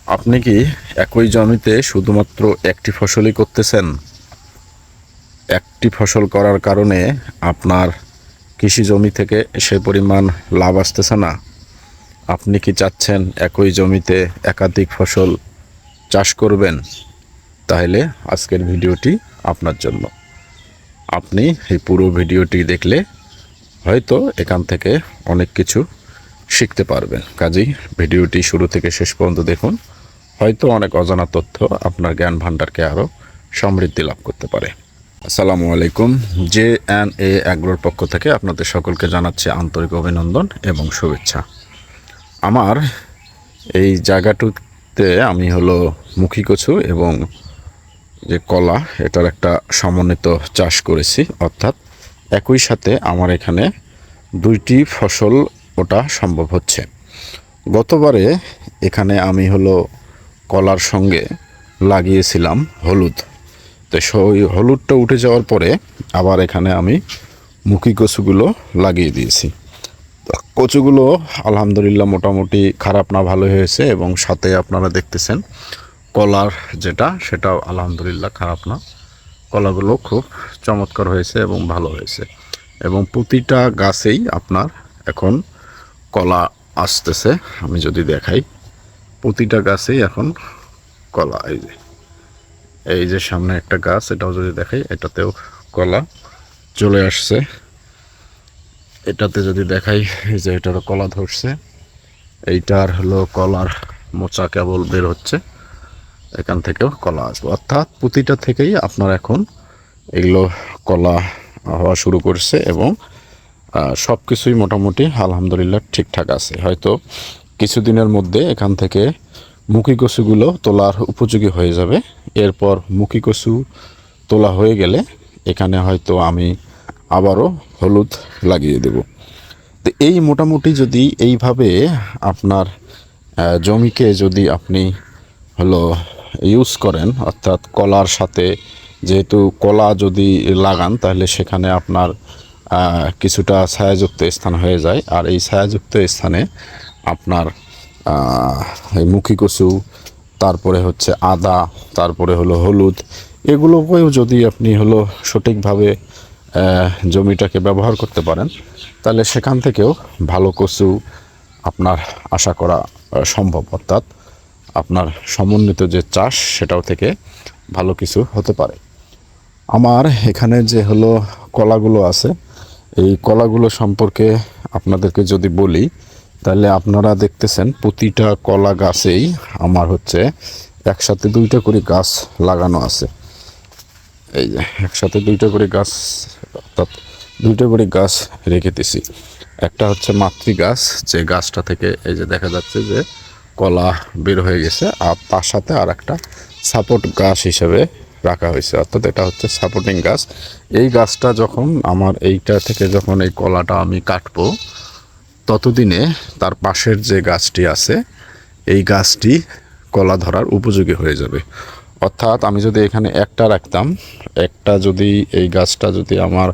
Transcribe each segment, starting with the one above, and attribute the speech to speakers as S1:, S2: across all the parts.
S1: আপনি কি একই জমিতে শুধুমাত্র একটি ফসলই করতেছেন? একটি ফসল করার কারণে আপনার কৃষি জমি থেকে সে পরিমাণ লাভ আসতেছে না। আপনি কি চাচ্ছেন একই জমিতে একাধিক ফসল চাষ করবেন? তাহলে আজকের ভিডিওটি আপনার জন্য। আপনি এই পুরো ভিডিওটি দেখলে হয়তো এখান থেকে অনেক কিছু শিখতে পারবেন। কাজেই ভিডিওটি শুরু থেকে শেষ পর্যন্ত দেখুন, হয়তো অনেক অজানা তথ্য আপনার জ্ঞান ভাণ্ডারকে আরও সমৃদ্ধি লাভ করতে পারে। আসসালামু আলাইকুম। JNA অ্যাগ্রোর পক্ষ থেকে আপনাদের সকলকে জানাচ্ছি আন্তরিক অভিনন্দন এবং শুভেচ্ছা। আমার এই জায়গাটিতে আমি মুখী কচু এবং যে কলা, এটার একটা সমন্বিত চাষ করেছি। অর্থাৎ একই সাথে আমার এখানে দুইটি ফসল ওটা সম্ভব হচ্ছে। গতবারে এখানে আমি কলার সঙ্গে লাগিয়েছিলাম হলুদ। তো সেই হলুদটা উঠে যাওয়ার পরে আবার এখানে আমি মুখী কচুগুলো লাগিয়ে দিয়েছি। কচুগুলো আলহামদুলিল্লাহ মোটামুটি খারাপ না, ভালো হয়েছে। এবং সাথে আপনারা দেখতেছেন কলার সেটাও আলহামদুলিল্লাহ খারাপ না। কলাগুলো খুব চমৎকার হয়েছে এবং ভালো হয়েছে। এবং প্রতিটা গাছেই আপনার এখন কলা আসতেছে। আমি যদি দেখাই, প্রতিটা গাছেই এখন কলা। এই যে সামনে একটা গাছ, এটাও যদি দেখাই, এটাতেও কলা চলে আসছে। এটাতে যদি দেখাই, এই যে এটারও কলা ধরছে। এইটার কলার মোচা কেবল বের হচ্ছে, এখান থেকেও কলা আসবে। অর্থাৎ প্রতিটা থেকেই আপনার এখন এগুলো কলা হওয়া শুরু করছে এবং সব কিছুই মোটামুটি আলহামদুলিল্লাহ ঠিকঠাক আছে। হয়তো কিছুদিনের মধ্যে এখান থেকে মুখী কচুগুলো তোলার উপযোগী হয়ে যাবে। এরপর মুখী কচু তোলা হয়ে গেলে এখানে হয়তো আমি আবারও হলুদ লাগিয়ে দেব। তো এই মোটামুটি যদি এইভাবে আপনার জমিকে যদি আপনি ইউজ করেন, অর্থাৎ কলার সাথে, যেহেতু কলা যদি লাগান তাহলে সেখানে আপনার কিছুটা ছায়াযুক্ত স্থান হয়ে যায়। আর এই ছায়াযুক্ত স্থানে আপনার এই মুখী কচু, তারপরে আদা, তারপরে হলুদ, এগুলোকেও যদি আপনি সঠিকভাবে জমিটাকে ব্যবহার করতে পারেন, তাহলে সেখান থেকেও ভালো কচু আপনার আশা করা সম্ভব। অর্থাৎ আপনার সমন্বিত যে চাষ, সেটাও থেকে ভালো কিছু হতে পারে। আমার এখানে যে কলাগুলো আছে, এই কলাগুলো সম্পর্কে আপনাদেরকে যদি বলি, তাহলে আপনারা দেখতেছেন প্রতিটা কলা গাছেই আমার একসাথে দুইটা করে গাছ লাগানো আছে। এই যে একসাথে দুইটা করে গাছ, অর্থাৎ দুইটা করে গাছ রেখে দিছি। একটা মাতৃ গাছ, যে গাছটা থেকে এই যে দেখা যাচ্ছে যে কলা বের হয়ে গেছে, আর তার সাথে আর একটা সাপোর্ট গাছ হিসেবে রাখা হয়েছে। অর্থাৎ এটা সাপোর্টিং গাছ। এই গাছটা যখন আমার এইটা থেকে যখন এই কলাটা আমি কাটবো, ততদিনে তার পাশের যে গাছটি আছে, এই গাছটি কলা ধরার উপযোগী হয়ে যাবে। অর্থাৎ আমি যদি এখানে একটা রাখতাম, একটা যদি এই গাছটা যদি আমার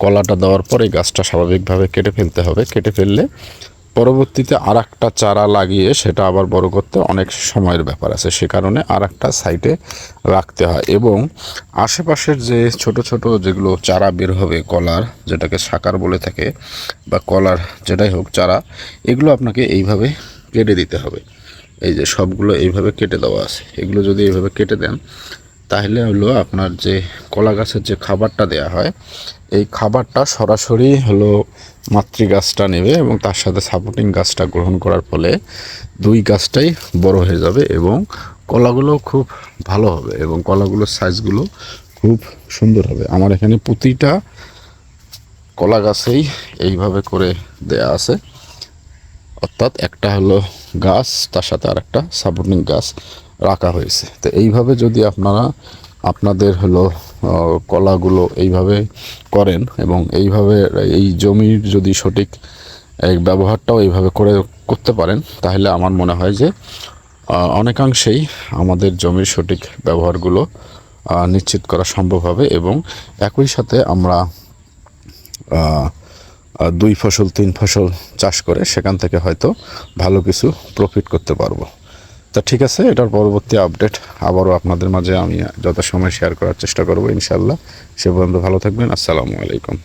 S1: কলাটা দেওয়ার পর এই গাছটা স্বাভাবিকভাবে কেটে ফেলতে হবে। কেটে ফেললে পরবর্তীতে আর একটা চারা লাগিয়ে সেটা আবার বড় করতে অনেক সময়ের ব্যাপার আছে। সে কারণে আর একটা সাইডে রাখতে হয়। এবং আশেপাশের যে ছোট ছোট যেগুলো চারা বের হবে কলার, যেটাকে সাকার বলে থাকে, বা কলার যেটাই হোক চারা, এগুলো আপনাকে এইভাবে কেটে দিতে হবে। এই যে সবগুলো এইভাবে কেটে দেওয়া আছে। এগুলো যদি এইভাবে কেটে দেন, তাহলে আপনার যে কলা গাছের যে খাবারটা দেয়া হয়, এই খাবারটা সরাসরি মাতৃ গাছটা নেবে এবং তার সাথে সাপোর্টিং গাছটা গ্রহণ করার ফলে দুই গাছটাই বড় হয়ে যাবে এবং কলাগুলো খুব ভালো হবে এবং কলাগুলোর সাইজগুলো খুব সুন্দর হবে। আমার এখানে প্রতিটা কলা গাছেই এইভাবে করে দেয়া আছে। অর্থাৎ একটা গাছ, তার সাথে আর একটা সাপোর্টিং গাছ রাখা হয়েছে। তো এইভাবে যদি আপনারা আপনাদের কলাগুলো এইভাবে করেন এবং এইভাবে এই জমির যদি সঠিক ব্যবহারটাও এইভাবে করতে পারেন, তাহলে আমার মনে হয় যে অনেকাংশেই আমাদের জমির সঠিক ব্যবহারগুলো নিশ্চিত করা সম্ভব হবে এবং একই সাথে আমরা দুই ফসল তিন ফসল চাষ করে সেখান থেকে হয়তো ভালো কিছু প্রফিট করতে পারবো। তা ঠিক আছে, এটার পরবর্তী আপডেট আবারও আপনাদের মাঝে আমি যথাসময়ে শেয়ার করার চেষ্টা করব ইনশাআল্লাহ। সে পর্যন্ত ভালো থাকবেন। আসসালামু আলাইকুম।